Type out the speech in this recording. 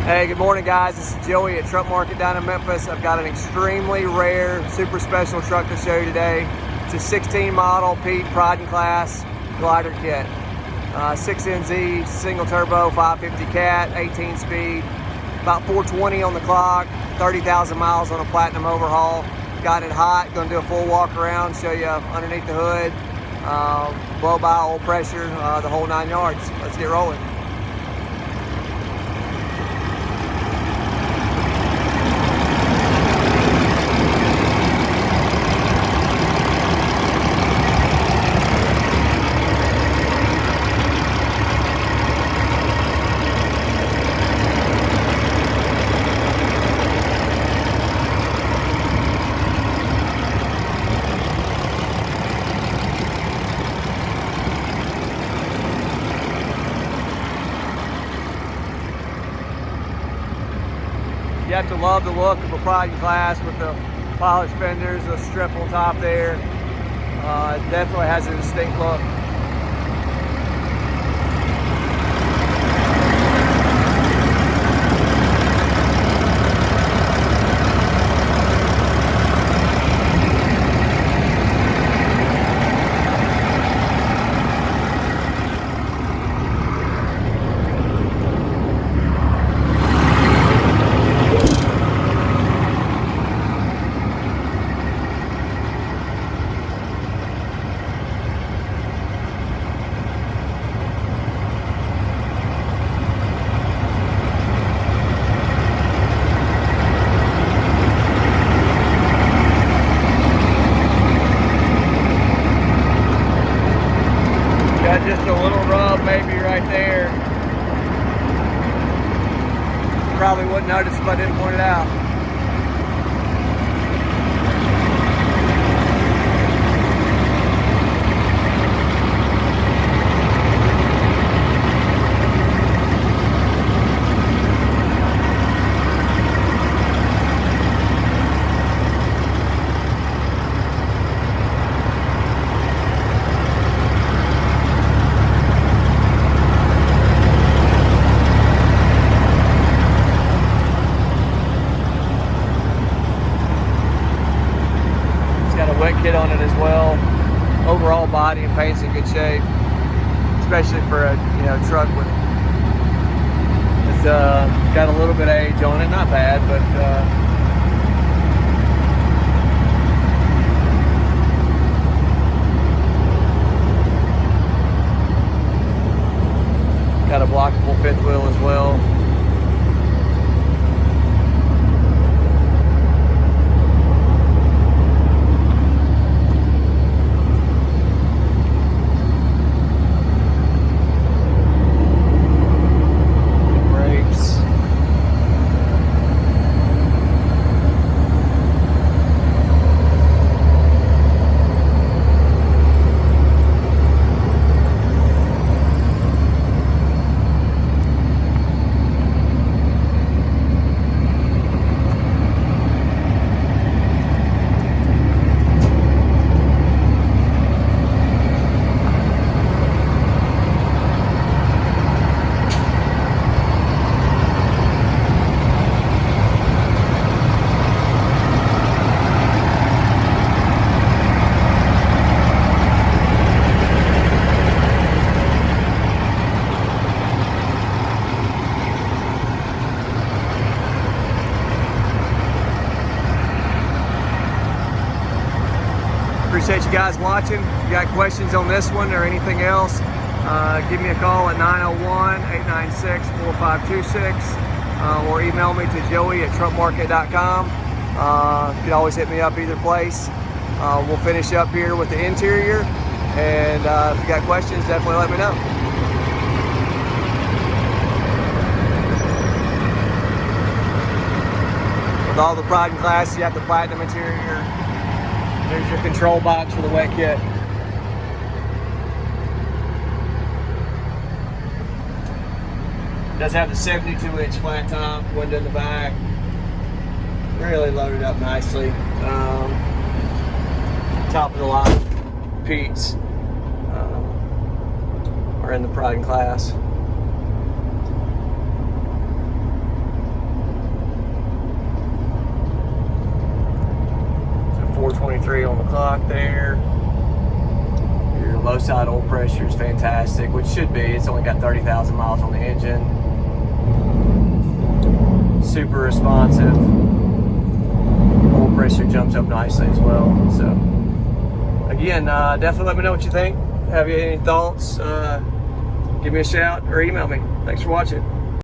Hey, good morning guys. This is Joey at Truck Market down in Memphis. I've got an extremely rare, super special truck to show you today. It's a 16 model Pete Pride and Class glider kit. 6NZ, single turbo, 550 cat, 18 speed, about 420 on the clock, 30,000 miles on a platinum overhaul. Got it hot, gonna do a full walk around, show you underneath the hood, blow by, oil pressure, the whole 9 yards. Let's get rolling. You have to love the look of a Pride and Class with the polished fenders, the strip on top there. It definitely has a distinct look. Got just a little rub maybe right there. Probably wouldn't notice if I didn't point it out. Wet kit on it as well. Overall body and paint's in good shape, especially for a truck with it's got a little bit of age on it. Not bad, but got a blockable fifth wheel as well. Appreciate you guys watching. If you got questions on this one or anything else, give me a call at 901-896-4526 or email me to joey@truckmarket.com. You can always hit me up either place. We'll finish up here with the interior, and if you got questions, definitely let me know. With all the Pride and Class, you have the platinum interior. There's your control box for the wet kit. It does have the 72-inch flat top, window in the back. Really loaded up nicely. Top of the line Pete's are in the Pride and Class. 23 on the clock there. Your low side oil pressure is fantastic, which should be. It's only got 30,000 miles on the engine. Super responsive. Oil pressure jumps up nicely as well. So again, definitely let me know what you think. Have you any thoughts? Give me a shout or email me. Thanks for watching.